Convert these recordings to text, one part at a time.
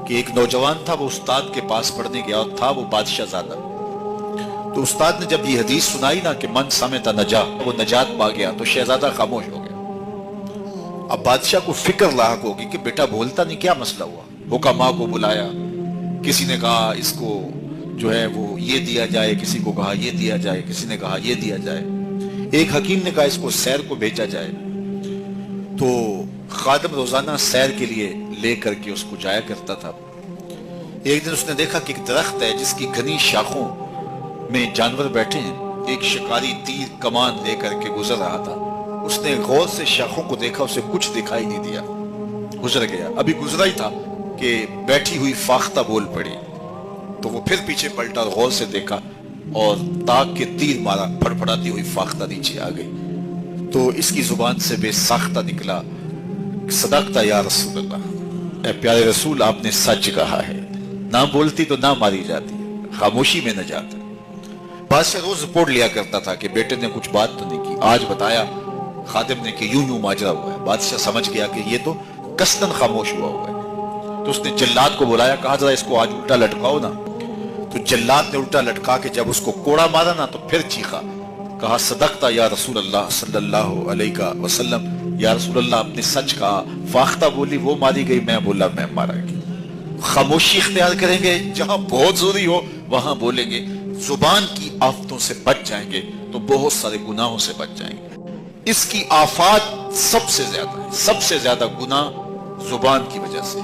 کہ ایک نوجوان تھا، وہ استاد کے پاس پڑھنے گیا اور تھا وہ بادشاہ زادہ. تو استاد نے جب یہ حدیث سنائی نا کہ من سمت نجا، وہ نجات پا گیا، تو شہزادہ خاموش ہو گیا. اب بادشاہ کو فکر لاحق ہوگی کہ بیٹا بولتا نہیں، کیا مسئلہ ہوا. حکماء کو بلایا، کسی نے کہا اس کو جو ہے وہ یہ دیا جائے، کسی کو کہا یہ دیا جائے، کسی نے کہا یہ دیا جائے. ایک حکیم نے کہا اس کو سیر کو بھیجا جائے. تو خادم روزانہ سیر کے لیے لے کر کے اس کو جایا کرتا تھا. ایک دن اس نے دیکھا کہ ایک درخت ہے جس کی گھنی شاخوں میں جانور بیٹھے ہیں. ایک شکاری تیر کمان لے کر کے گزر رہا تھا. اس نے غور سے شاخوں کو دیکھا، اسے کچھ دکھائی نہیں دیا، گزر گیا. ابھی گزرا ہی تھا کہ بیٹھی ہوئی فاختہ بول پڑی. تو وہ پھر پیچھے پلٹا اور غور سے دیکھا اور تاک کے تیر مارا، پھڑپھڑاتی ہوئی فاختہ نیچے آ گئی. تو اس کی زبان سے بے ساختہ نکلا، صدقت یا رسول اللہ، اے پیارے رسول آپ نے سچ کہا ہے. نہ بولتی تو نہ ماری جاتی، خاموشی میں نجات ہے. بادشاہ روز رپورٹ لیا کرتا تھا کہ بیٹے نے کچھ بات تو نہیں کی. آج بتایا خادم نے کہ یوں ماجرا ہوا ہے. بادشاہ سمجھ گیا کہ یہ تو قصداً خاموش ہوا ہوا ہے. تو اس نے جلاد کو بلایا، کہا ذرا اس کو آج الٹا لٹکاؤ نا. تو جلاد نے الٹا لٹکا کے جب اس کو کوڑا مارا نا تو پھر چیخا، کہا صدقتا یا رسول اللہ صلی اللہ علیہ وسلم، یا رسول اللہ آپ نے سچ کہا. فاختہ بولی وہ ماری گئی، میں بولا میں مارا گیا. خاموشی اختیار کریں گے، جہاں بہت ضروری ہو وہاں بولیں گے. زبان کی آفتوں سے بچ جائیں گے تو بہت سارے گناہوں سے بچ جائیں گے. اس کی آفات سب سے زیادہ ہے، سب سے زیادہ گناہ زبان کی وجہ سے.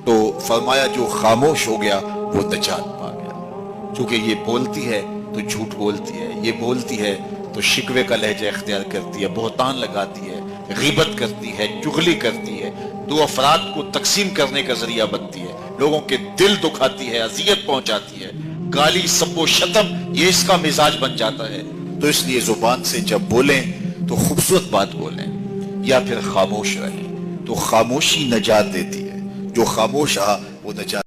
تو فرمایا جو خاموش ہو گیا وہ نجات پا گیا. چونکہ یہ بولتی ہے تو جھوٹ بولتی ہے، یہ بولتی ہے تو شکوے کا لہجہ اختیار کرتی ہے، بہتان لگاتی ہے، غیبت کرتی ہے، چغلی کرتی ہے، دو افراد کو تقسیم کرنے کا ذریعہ بنتی ہے، لوگوں کے دل دکھاتی ہے، اذیت پہنچاتی ہے، گالی سب و شتم یہ اس کا مزاج بن جاتا ہے. تو اس لیے زبان سے جب بولیں تو خوبصورت بات بولیں یا پھر خاموش رہیں. تو خاموشی نجات دیتی ہے، جو خاموش رہا وہ نجات